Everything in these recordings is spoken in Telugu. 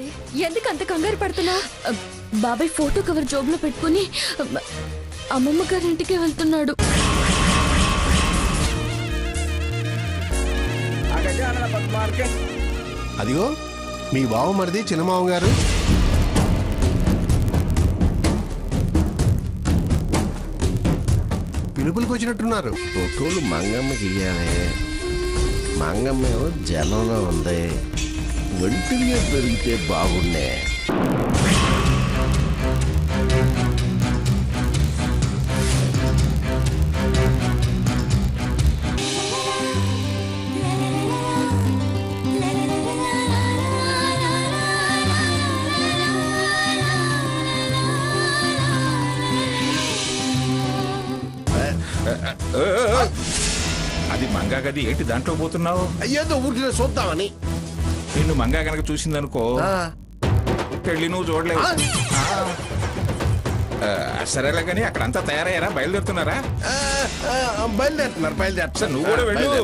ఏమైంది? ఎందుకు అంత కంగారు పడుతున్నావు? బాబాయ్ ఫోటో కవర్ జోబులో పెట్టుకుని అమ్మమ్మ గారింటికి వెళ్తున్నాడు. అదిగో మీ బావ మరిది చిన్నమావ గారు. పిలుపులకు వచ్చినట్టున్నారు. ఫోటోలు మంగమ్మకి ఇయ్యాలి. మంగమ్మ ఏమో జనంలో ఉంది. ఒంటిగా పెరిగితే బాగుండే. అది మంగా గది ఏంటి దాంట్లో పోతున్నావు? ఏదో ఊరిలో చూద్దామని. నిన్ను మంగా కనుక చూసిందనుకో పెళ్లి నువ్వు చూడలేవు. సరేలా కానీ అక్కడంతా తయారయ్యారా? బయలుదేరుతున్నారా? బయలుదేరుతున్నారు. నువ్వు కూడా వెళ్ళు.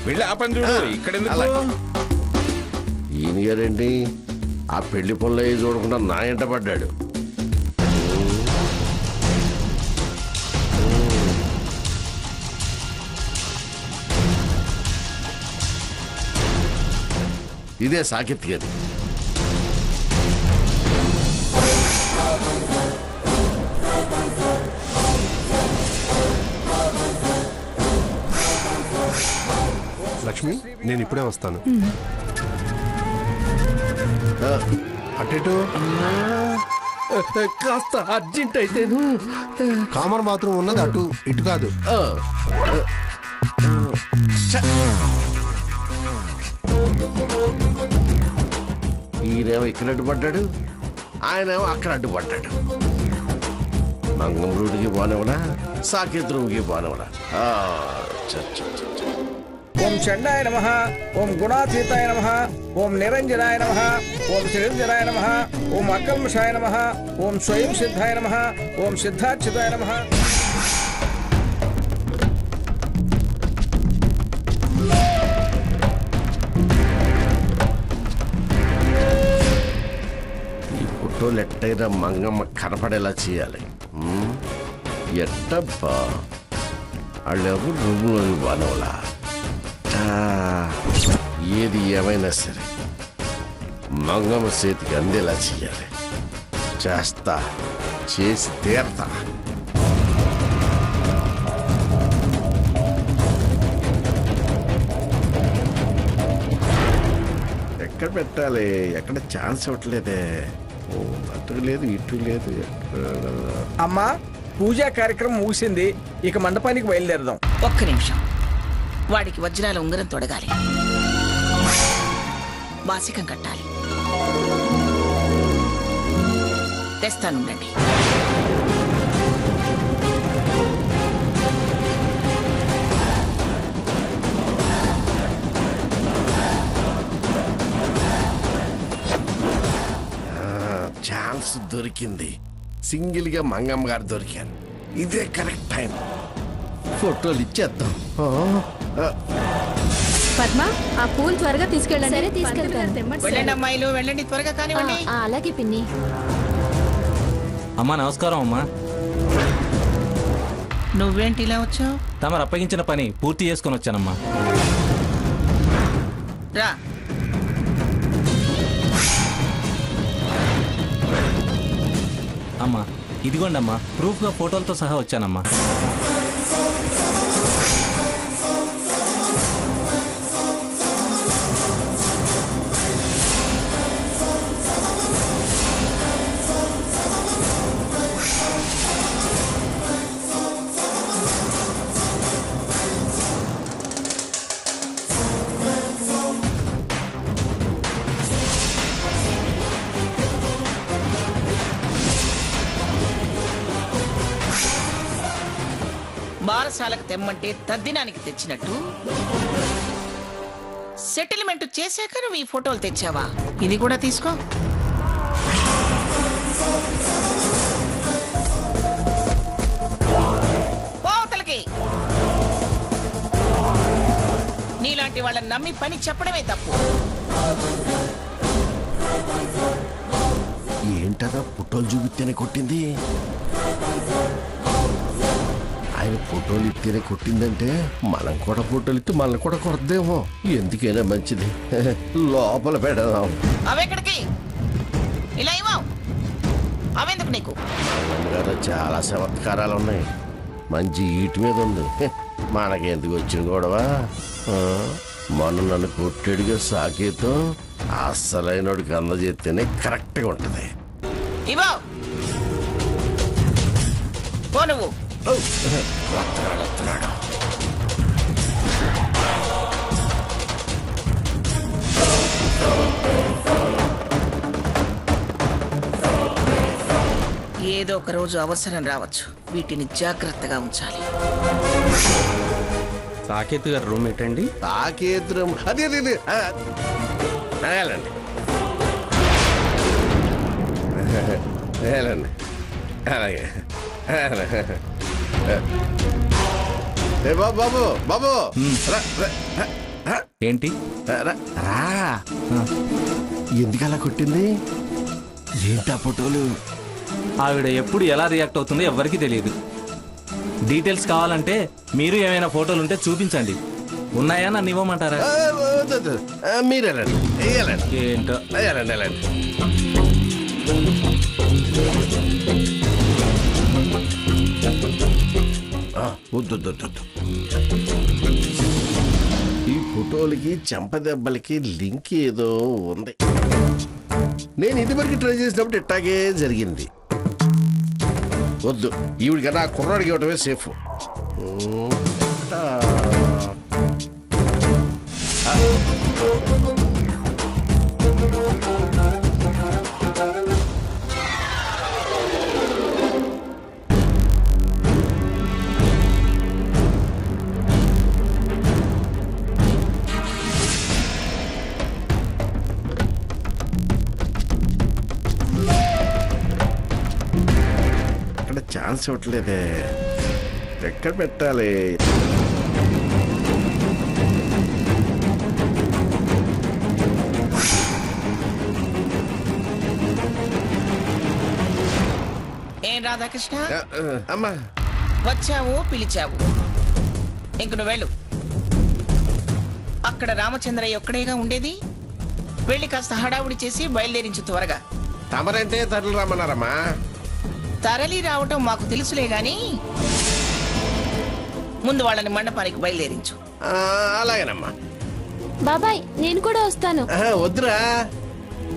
వెళ్ళి ఆ పని చూడు. ఇక్కడ ఈయన గారండి ఆ పెళ్లి పనులు చూడకుండా నా ఎంట పడ్డాడు. ఇదే సాకెత్ గది. లక్ష్మి, నేను ఇప్పుడే వస్తాను. అటెటు కాస్త అర్జెంట్ అయితే. కామన్ బాత్రూమ్ ఉన్నది అటు, ఇటు కాదు. ఈయనేమో ఇక్కడ అడ్డుపడ్డాడు, ఆయనేమో అక్కడ అడ్డుపడ్డాడు. మంగం రూట్కి పోనివడా, సాకేత్ రూమ్కి పోనివడా. ఓం చండాయ నమః, ఓం గుణాతీతాయ నమః, ఓం నిరంజనాయ నమః, ఓం శ్రీరంజనాయ నమః, ఓం అకల్మషాయ నమః, ఓం స్వయం సిద్ధాయ నమః, ఓం సిద్ధార్చితాయ నమః. ఈ ఫోటోలు ఎట్టయినా మంగమ్మ కనపడేలా చేయాలి. ఎట్టబ్బా వాళ్ళెవరు రూమ్లోకి బానవలా. ఏది ఏమైనా సరే మంగమ్మ చేతికి అందేలా చేయాలి. చేస్తా, చేసి తీరతా. ఎక్కడ పెట్టాలి? ఎక్కడ ఛాన్స్ ఇవ్వట్లేదే. అటు లేదు, ఇటు లేదు. అమ్మా, పూజా కార్యక్రమం ముగిసింది. ఇక మండపానికి బయలుదేరదాం. ఒక్క నిమిషం. వాడికి వజ్రాల ఉంగరం తొడగాలి, వాసికం కట్టాలి. తెస్తానుండండి. ఛాన్స్ దొరికింది. సింగిల్ గా మంగమ్మ గారు దొరికారు. ఇదే కరెక్ట్ టైం. ఫోటోలు ఇచ్చేద్దాం. పద్మ, ఆ పూలు త్వరగా తీసుకెళ్ళండి. సరే, తీసుకెళ్తాను. వెళ్ళండి అమ్మాయిలు, వెళ్ళండి త్వరగా కానివ్వండి. అలాగే పిన్ని. అమ్మా నమస్కారం. అమ్మా, నువ్వేంటి ఇలా వచ్చావు? తమరు అప్పగించిన పని పూర్తి చేసుకుని వచ్చానమ్మా. రా. అమ్మా ఇదిగోండి అమ్మా, ప్రూఫ్గా ఫోటోలతో సహా వచ్చానమ్మా. బారసాలకు తెమ్మంటే తద్దినానికి తెచ్చినట్టు సెటిల్మెంట్ చేశాక నువ్వు ఈ ఫోటోలు తెచ్చావా? ఇది కూడా తీసుకో. పోతలకి నీలాంటి వాళ్ళని నమ్మి పని చెప్పడమే తప్పు. ఏంటదా ఫోటోలు చూపిస్తేనే కొట్టింది? ఆయన ఫోటోలు ఇస్తేనే కొట్టిందంటే మనం కూడా ఫోటోలు ఇస్తే మనల్ని కూడా కొడద్దేమో. ఎందుకైనా మంచిది లోపల పెడదాం. అవెక్కడికి ఇలా ఇవ్వవు అవెందుకు నీకు? కదా చాలా చమత్కారాలు ఉన్నాయి. మంచి ఈటి మీద ఉంది. మనకెందుకు వచ్చిన గొడవ? మొన్న నన్ను కొట్టేడిగా సాకేతం అస్సలైనడికి అందజేస్తేనే కరెక్ట్గా ఉంటుంది. ఇవ్వవు పో నువ్వు. వస్తున్నాడు. ఏదో ఒక రోజు అవసరం రావచ్చు. వీటిని జాగ్రత్తగా ఉంచాలి. సాకేత్ గారు రూమ్ ఏంటండి? సాకేతం అదే అదే వెళ్ళండి వెళ్ళండి. అలాగే బాబు బాబు బాబు ఏంటి? ఎందుకు అలా కొట్టింది? ఏంటా ఫోటోలు? ఆవిడ ఎప్పుడు ఎలా రియాక్ట్ అవుతుందో ఎవ్వరికీ తెలియదు. డీటెయిల్స్ కావాలంటే మీరు ఏమైనా ఫోటోలు ఉంటే చూపించండి. ఉన్నాయా నన్ను ఇవ్వమంటారా? మీరు వెళ్ళండి వెళ్ళండి. ఏంటో వెళ్ళండి వెళ్ళండి. వద్దు. ఈ ఫోటోలకి చెంపదెబ్బలకి లింక్ ఏదో ఉంది. నేను ఇదివరకు ట్రై చేసినప్పుడు ఇట్టాగే జరిగింది. వద్దు, ఈవిడ కదా కుర్రాడికి ఇవ్వటమే సేఫ్. ఛాన్స్ ఇవ్వట్లేదే. ఎక్కడ పెట్టాలి? ఏం రాధాకృష్ణ, అమ్మా వచ్చావు పిలిచావు, ఇంక నువ్వు వెళ్ళు. అక్కడ రామచంద్రయ్య ఒక్కడేగా ఉండేది. వెళ్ళి కాస్త హడావుడి చేసి బయలుదేరించు త్వరగా. తమరంటే తరలి రమ్మన్నారమ్మా. తరలి రావటం మాకు తెలుసులే గాని ముందు వాళ్ళని మండపానికి బయలుదేరించు. అలాగేనమ్మా. బాబాయ్ నేను కూడా వస్తాను. వద్దురా,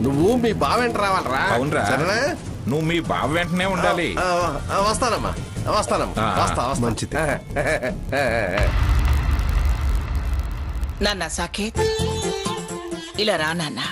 నువ్వు మీ బావ వెంట రావాలరా. అవునరా, నువ్వు మీ బావ వెంటనే ఉండాలి. వస్తానమ్మా వస్తానమ్మా. వస్తా మంచిది. నాన్న సాకేత్, ఇలా రా నాన్న.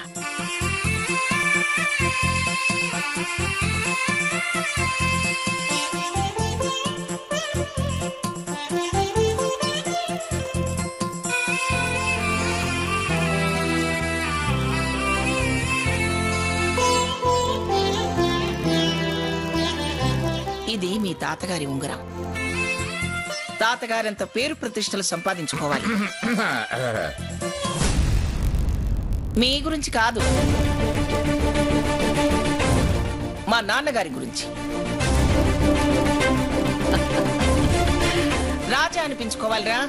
ఇది మీ తాతగారి ఉంగరం. తాతగారంత పేరు ప్రతిష్టలు సంపాదించుకోవాలి. మీ గురించి కాదు, మా నాన్నగారి గురించి. రాజా అనిపించుకోవాలిరా.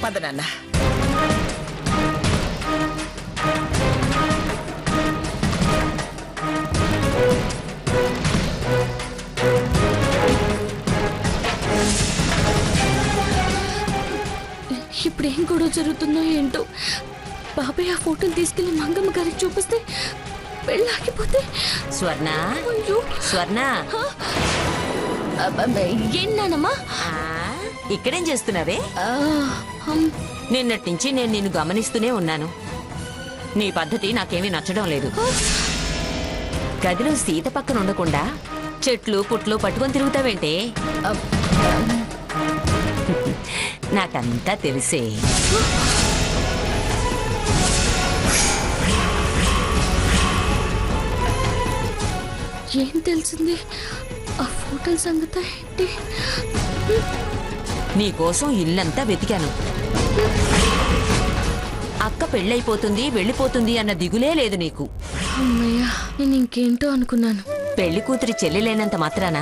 పద నాన్న. ఇప్పుడు ఏం గొడవ జరుగుతుందో ఏంటో. బాబాయ్ ఆ ఫోటోలు తీసుకెళ్లి మంగమ్మ గారికి చూపిస్తే పెళ్ళాగిపోతే. స్వర్ణ, అయ్యో స్వర్ణ, ఏంటమ్మా? ఇక్కడేం చేస్తున్నావే? నిన్నటి నుంచి నేను నిన్ను గమనిస్తూనే ఉన్నాను. నీ పద్ధతి నాకేమీ నచ్చడం లేదు. గదిలో సీత పక్కన ఉండకుండా చెట్లు పుట్లు పట్టుకొని తిరుగుతావేంటే? నాకంతా తెలిసే. ఏం తెలిసింది? ఆ ఫోటోల సంగతి ఏంటి? నీకోసం ఇల్లంతా వెతికాను. అక్క పెళ్ళైపోతుంది వెళ్ళిపోతుంది అన్న దిగులే లేదు నీకు. అమ్మయ్య, నేను ఇంకేంటో అనుకున్నాను. పెళ్లి కూతురి చెల్లెలైనంత మాత్రాన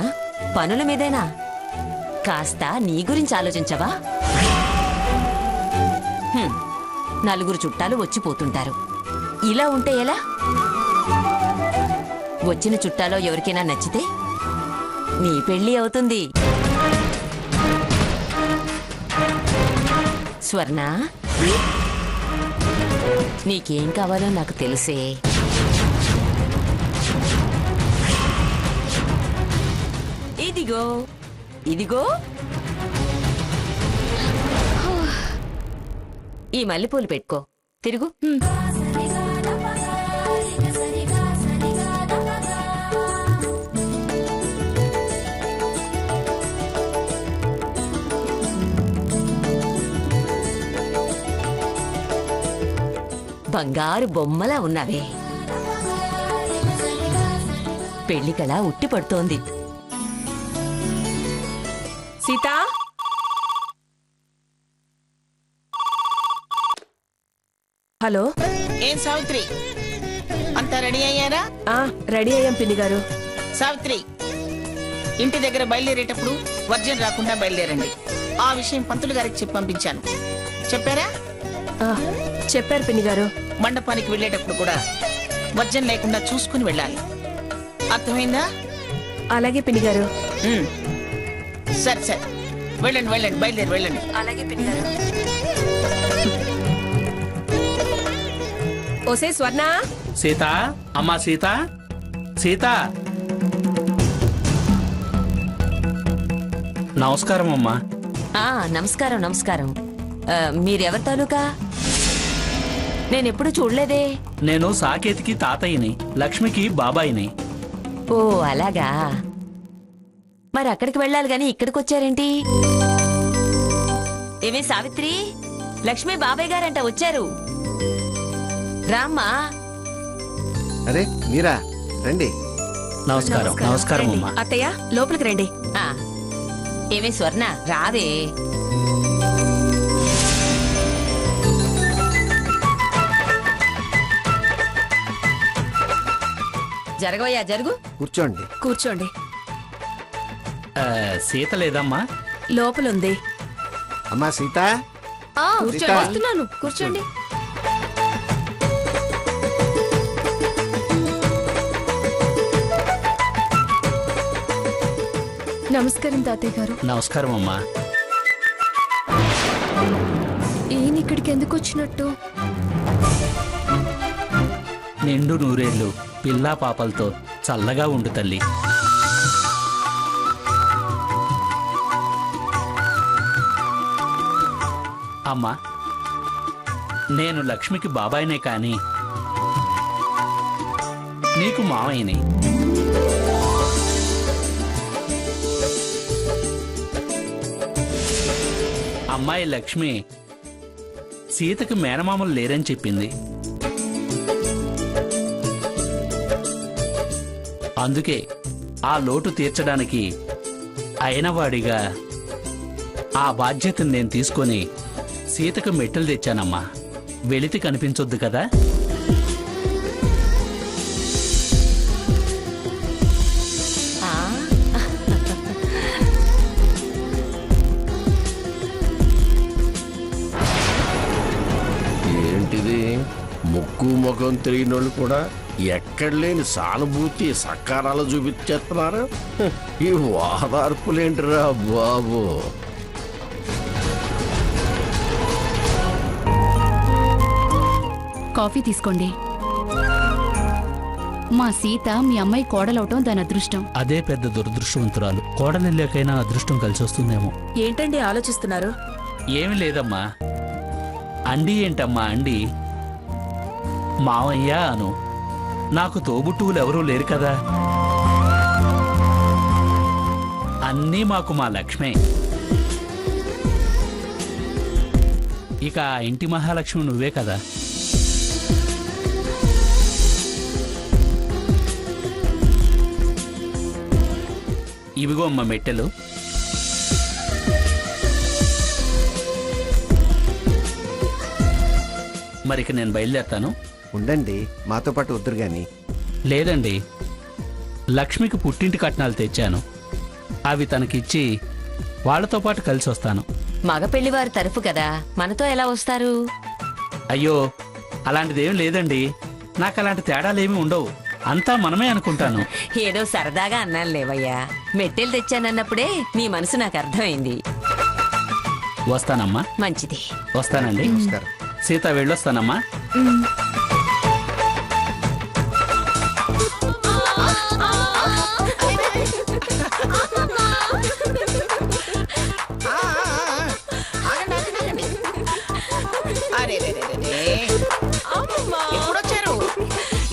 పనుల మీదేనా? కాస్త నీ గురించి ఆలోచించవా? నలుగురు చుట్టాలు వచ్చిపోతుంటారు. ఇలా ఉంటే ఎలా? వచ్చిన చుట్టాలో ఎవరికైనా నచ్చితే నీ పెళ్లి అవుతుంది. స్వర్ణ, నీకేం కావాలో నాకు తెలిసే. ఇదిగో ఇదిగో ఈ మల్లెపూలు పెట్టుకో. తిరుగు. బంగారు బొమ్మలా ఉన్నావే. పెళ్లి కళ ఉట్టి పడుతోంది. సీతా, హలో. ఏం సావిత్రి, అంతా రెడీ అయ్యారా? రెడీ అయ్యాం పిన్ని గారు. సావిత్రి, ఇంటి దగ్గర బయలుదేరేటప్పుడు వర్జం రాకుండా బయలుదేరండి. ఆ విషయం పంతులు గారికి చెప్పి పంపించాను. చెప్పారా? చెప్పారు పిన్ని గారు. మండపానికి వెళ్ళేటప్పుడు కూడా వర్జం లేకుండా చూసుకుని వెళ్ళాలి. అర్థమైందా? అలాగే పిన్ని గారు. సరే సరే, వెళ్ళండి వెళ్ళండి, బయలుదేరి వెళ్ళండి. అలాగే పిన్ని గారు. ఓసే స్వర్ణ. సీత, అమ్మా సీత, సీత. నమస్కారం అమ్మా. నమస్కారం నమస్కారం. మీరెవరి తాలూకా? నేనెప్పుడు చూడలేదే. నేను సాకేతికి తాతయ్యని, లక్ష్మికి బాబాయిని. ఓ అలాగా. మరి అక్కడికి వెళ్ళాలి గాని ఇక్కడికి వచ్చారేంటి? ఏమే సావిత్రి, లక్ష్మి బాబాయ్ గారంట వచ్చారు. రామ్మా. అరే మీరా, రండి. నమస్కారం. నమస్కారం అమ్మా. అత్తయ్య లోపలికి రండి. ఏమే స్వర్ణ, రావే. జరగవయ్యా, జరుగు. కూర్చోండి. కూర్చోండి. సీత లేదమ్మా? లోపలుంది. అమ్మా సీత. కూర్చోండి, వస్తున్నాను. కూర్చోండి. నమస్కారం తాతయ్య గారు. నమస్కారం అమ్మా. ఈయన ఇక్కడికి ఎందుకు వచ్చినట్టు? నిండు నూరేళ్లు పిల్లా పాపలతో చల్లగా ఉండు తల్లి. అమ్మా, నేను లక్ష్మికి బాబాయినే కాని నీకు మావయ్యని. అమ్మాయి లక్ష్మి సీతకి మేనమామలు లేరని చెప్పింది. అందుకే ఆ లోటు తీర్చడానికి అయినవాడిగా ఆ బాధ్యతను నేను తీసుకొని సీతకు మెట్టెలు తెచ్చానమ్మా. వెళితే కనిపించొద్దు కదా. ఏంటిది, ముక్కు ముఖం తెలియని వాళ్ళు కూడా ఎక్కడ లేని సానుభూతి సకారాలు చూపించేస్తున్నారు. ఈ వాదార్పులేంటిరా బాబు. కాఫీ తీసుకోండి. మా సీత మీ అమ్మాయి కోడలవటం దాని అదృష్టం. అదే పెద్ద దురదృష్టవంతురాలు. కోడలిల్లేకైనా అదృష్టం కలిసి వస్తుందేమో. ఏంటండి ఆలోచిస్తున్నారు? ఏమి లేదమ్మా. అండి ఏంటమ్మా అండి? మావయ్య అను. నాకు తోబుట్టువులు ఎవరూ లేరు కదా. అన్నీ మాకు మా లక్ష్మే. ఇక ఆ ఇంటి మహాలక్ష్మి నువ్వే కదా. ఇవిగో అమ్మ మెట్టెలు. మరిక నేను బయలుదేరతాను. ఉండండి, మాతో పాటు వద్దురు గాని. లేదండి, లక్ష్మికి పుట్టింటి కట్నాలు తెచ్చాను. అవి తనకిచ్చి వాళ్లతో పాటు కలిసి వస్తాను. మగ పెళ్లివారి తరఫు కదా, మనతో ఎలా వస్తారు? అయ్యో, అలాంటిదేం లేదండి. నాకు అలాంటి తేడాలేమీ ఉండవు. అంతా మనమే అనుకుంటాను. ఏదో సరదాగా అన్నాను లేవయ్యా. మెట్టెలు తెచ్చానన్నప్పుడే నీ మనసు నాకు అర్థమైంది. వస్తానమ్మా. మంచిది. వస్తానండి. సీత, వెళ్ళొస్తానమ్మా. ఎప్పుడొచ్చారు?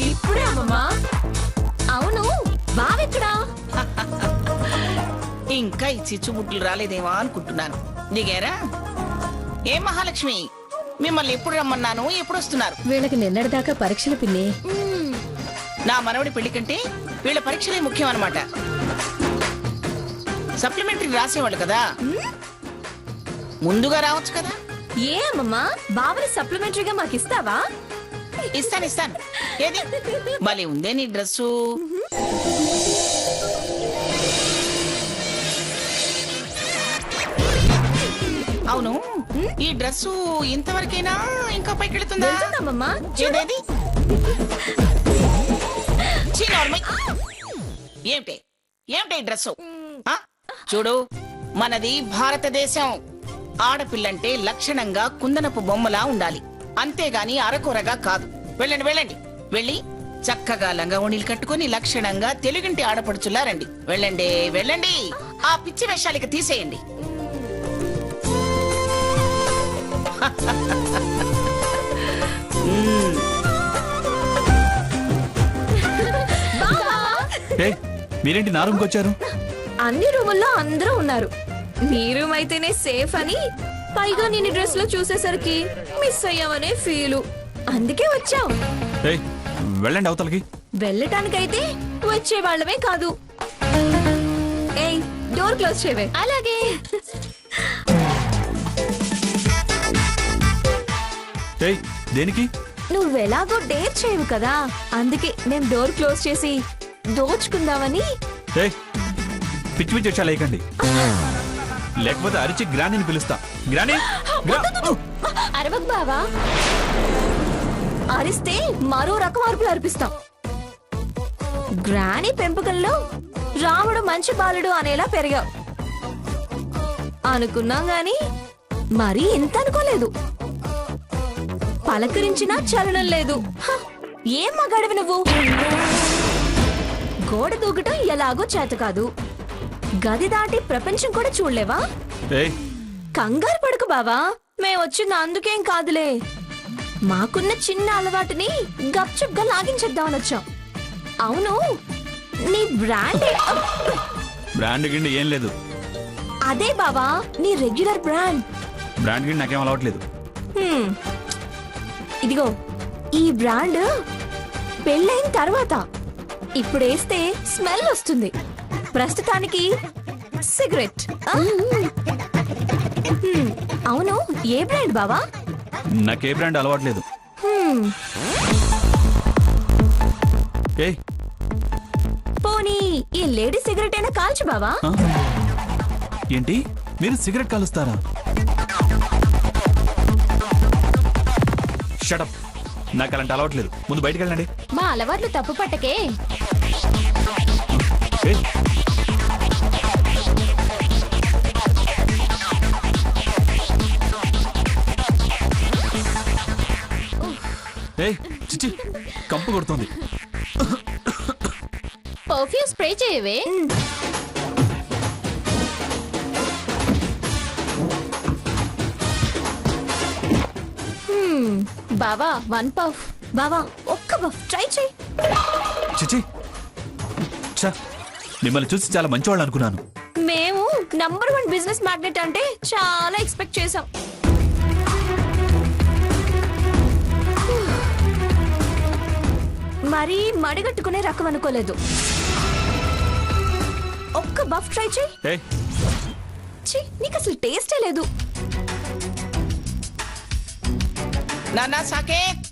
ఇప్పుడే అమ్మమ్మా. అవును, బావెక్కడా? ఇంకా ఈ చిచ్చుబుడ్లు రాలేదేమో అనుకుంటున్నాను. దిగారా? ఏ మహాలక్ష్మి, మిమ్మల్ని ఎప్పుడు రమ్మన్నాను, ఎప్పుడు వస్తున్నారు? వీళ్ళకి నిన్నటిదాకా పరీక్షలు పిన్ని. నా మనవడి పెళ్లి కంటే వీళ్ళ పరీక్షలే ముఖ్యం అన్నమాట. సప్లిమెంటరీ రాసేవాళ్ళు కదా, ముందుగా రావచ్చు కదా. ఏ అమ్మమ్మా, బావని సప్లిమెంటరీగా మాకిస్తావా? ఇస్తాను. ఏది భలే ఉందే నీ డ్రెస్సు. అవును, ఈ డ్రెస్సు ఇంతవరకైనా ఇంకా పైకెళ్తుందా? ఏదేది? ఏమిటి డ్రెస్సు? చూడు, మనది భారతదేశం. ఆడపిల్లంటే లక్షణంగా కుందనపు బొమ్మలా ఉండాలి, అంతేగాని అరకొరగా కాదు. వెళ్ళండి, వెళ్ళి చక్కగా లంగావోణీలు కట్టుకుని లక్షణంగా తెలుగింటి ఆడపడుచులా రండి. వెళ్ళండి. ఆ పిచ్చి వేషాలిక తీసేయండి. మీరేంటి నా రూమ్కి వచ్చారు? అన్ని రూముల్లో అందరూ ఉన్నారు, నీ రూమ్ అయితేనే సేఫ్ అని. పైగా నేను డ్రెస్ లో చూసేసరికి మిస్ అయ్యామనే ఫీలు, అందుకే వచ్చావు. వెళ్ళండి అవతలకి. వెళ్ళటానికైతే వచ్చే వాళ్ళమే కాదు. ఏయ్, డోర్ క్లోజ్ చేయవే. అలాగే. దేనికి? నువ్వెలాగో డేర్ చేయవు కదా, అందుకే నేను డోర్ క్లోజ్ చేసి దోచుకుందామని. పిచ్చి వచ్చా లేకండి, లేకపోతే అరిచి గ్రానీని పిలుస్తా. గ్రానీ, అరవక్ బావా. అరిస్తే మరో రకం అరుపులు అర్పిస్తాం. గ్రానీ పెంపకంలో రాముడు మంచి బాలుడు అనేలా పెరిగావు అనుకున్నాం గాని మరీ ఇంత అనుకోలేదు. పలకరించినా చలనం లేదు. ఏం మగాడివి నువ్వు? గోడ దూకటం ఎలాగో చేత కాదు, గది దాటి ప్రపంచం కూడా చూడలేవా? కంగారు పడకు బావా, మేము వచ్చింది అందుకేం కాదులే. మాకున్న చిన్న అలవాటుని గప్చుప్గా లాగించేద్దామని వచ్చాం. అవును, నీ బ్రాండ్ గిండి ఏం లేదు. అదే బావా, నీ రెగ్యులర్ బ్రాండ్ గిండి నాకేం అలవాట్లేదు. ఇదిగో, ఈ బ్రాండ్ పెళ్ళైన తర్వాత ఇప్పుడేస్తే స్మెల్ వస్తుంది. ప్రస్తుతానికి సిగరెట్. అవును, ఏ బ్రాండ్ బావా? నాకే బ్రాండ్ అలవాట్లేదు. పోనీ ఈ లేడీ సిగరెట్ అయినా కాల్చు బావా. ఏంటి, మీరు సిగరెట్ కాలుస్తారా? షటప్, నాకు అలాంటి అలవాట్లేదు. ముందు బయటికి వెళ్ళండి. మా అలవాట్లు తప్పు పట్టకే. చిచ్చి, కంపు కొడుతుంది. పర్ఫ్యూమ్ స్ప్రే చేయవే. బావా, 1 పఫ్. బావా, ఒక్క పఫ్ ట్రై చేయి. చిచి, మిమ్మల్ని చూసి చాలా మంచివాళ్ళు అనుకున్నాను. మేము నంబర్ 1 బిజినెస్ మ్యాగ్నెట్ అంటే చాలా ఎక్స్పెక్ట్ చేసాం. మరీ మడిగట్టుకునే రకం అనుకోలేదు. ఒక్క బఫ్ ట్రై చెయ్యి. నీకు అసలు టేస్టే లేదు. నానా సాకేత్